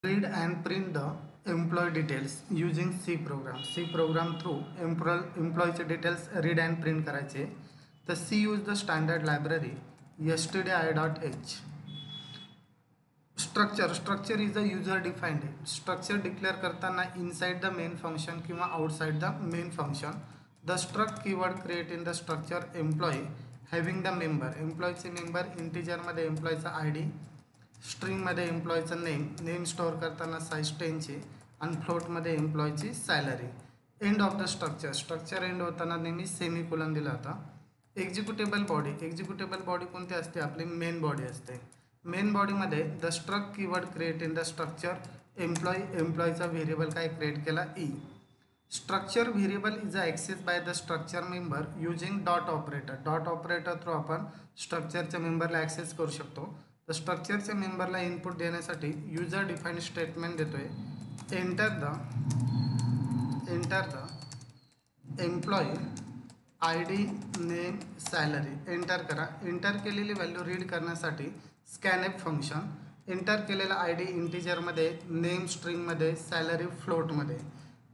Read and print the employee details using C program. C program through employee details read and print करायचे. तर C use the standard library yesterday.h. Structure is a user defined. Structure declare करताना inside the main function किंवा outside the main function. The struct keyword create in the structure employee having the member. Employeeचे member integer मध्ये employeeचा ID, string मध्ये एम्प्लॉयीचा name store करताना size 10 ची आणि float मध्ये एम्प्लॉयीची salary. End of the structure end होताना नेहमी सेमीकोलन दिला होता. एक्झिक्युटेबल बॉडी कोणती असते? आपली मेन बॉडी असते. मेन बॉडीमध्ये the struct keyword create in the structure एम्प्लॉयीचा व्हेरिएबल काय क्रिएट केला? E. Structure variable is a access by the structure member using dot operator through आपण स्ट्रक्चरच्या मेंबरला ॲक्सेस करू शकतो. तर स्ट्रक्चरच्या मेंबरला इनपुट देण्यासाठी युजर डिफाईन्ड स्टेटमेंट देतोय. Enter the employee ID name salary enter करा. एंटर केलेली व्हॅल्यू रीड करण्यासाठी स्कॅनएफ फंक्शन. एंटर केलेला ID इंटिजरमध्ये, नेम स्ट्रिंगमध्ये, सॅलरी फ्लोटमध्ये.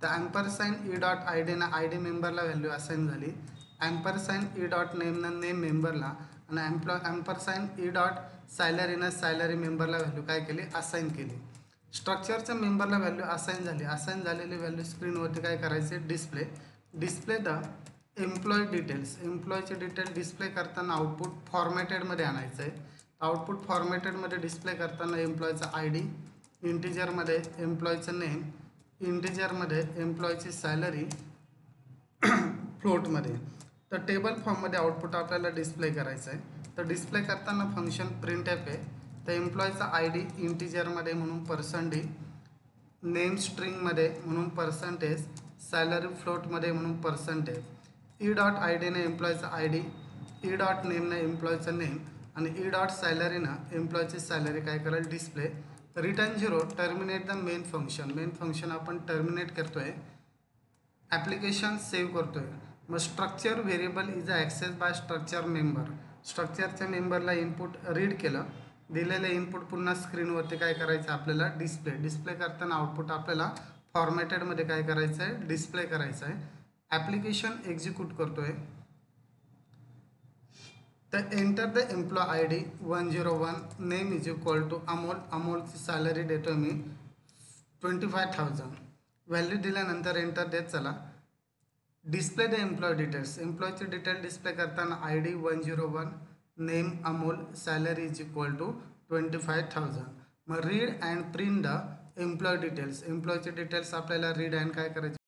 तर ॲम्परसाईन ई डॉट आय डीनं आय डी मेंबरला व्हॅल्यू असाईन झाली. ॲम्परसाईन ई डॉट नेमनं नेम मेंबरला आणि ॲम्परसाईन ई डॉट सॅलरीनं सॅलरी मेंबरला व्हॅल्यू काय केली? असाईन केली. स्ट्रक्चरच्या मेंबरला व्हॅल्यू असाईन झाली. असाईन झालेली व्हॅल्यू स्क्रीनवरती काय करायचे? Display the employee details. एम्प्लॉईचे डिटेल डिस्प्ले करताना आउटपुट फॉर्मॅटेडमध्ये आणायचं आहे. आउटपुट फॉर्मॅटेडमध्ये डिस्प्ले करताना एम्प्लॉईचा ID, इंटिजरमध्ये एम्प्लॉईचं नेम, इंटिजरमध्ये एम्प्लॉईची सॅलरी, फ्लोटमध्ये. तर टेबल फॉर्ममध्ये आउटपुट आपल्याला डिस्प्ले करायचं आहे. तर डिस्प्ले करताना फंक्शन प्रिंटएफ आहे. तर एम्प्लॉईचा ID इंटिजरमध्ये म्हणून %D, नेम स्ट्रिंगमध्ये म्हणून %, सॅलरी फ्लोटमध्ये म्हणून %. ई डॉट आय डीने एम्प्लॉईचा ID, ई डॉट नेमनं एम्प्लॉईचं नेम आणि ई डॉट सॅलरीनं एम्प्लॉईची सॅलरी काय करेल? Display. Return 0 terminate the main function आपण टर्मिनेट करतोय. ॲप्लिकेशन सेव्ह करतोय. मग structure variable is a access by structure member. स्ट्रक्चरच्या मेंबरला इनपुट रीड केलं. दिलेलं इनपुट पुन्हा स्क्रीनवरती काय करायचं? आपल्याला डिस्प्ले करताना आउटपुट आपल्याला फॉर्मॅटेडमध्ये काय करायचं आहे? डिस्प्ले करायचं आहे. ॲप्लिकेशन एक्झिक्यूट करतोय. तर enter the employee ID 101, name is equal to Amol. अमोलची सॅलरी देतोय मी 25,000. व्हॅल्यू दिल्यानंतर एंटर देत चला. Display the employee details. एम्प्लॉयचे डिटेल डिस्प्ले करताना ID 101, name Amol, salary is equal to 25,000. मग read and print the employee details. एम्प्लॉयचे डिटेल्स आपल्याला रीड अँड काय करायचे?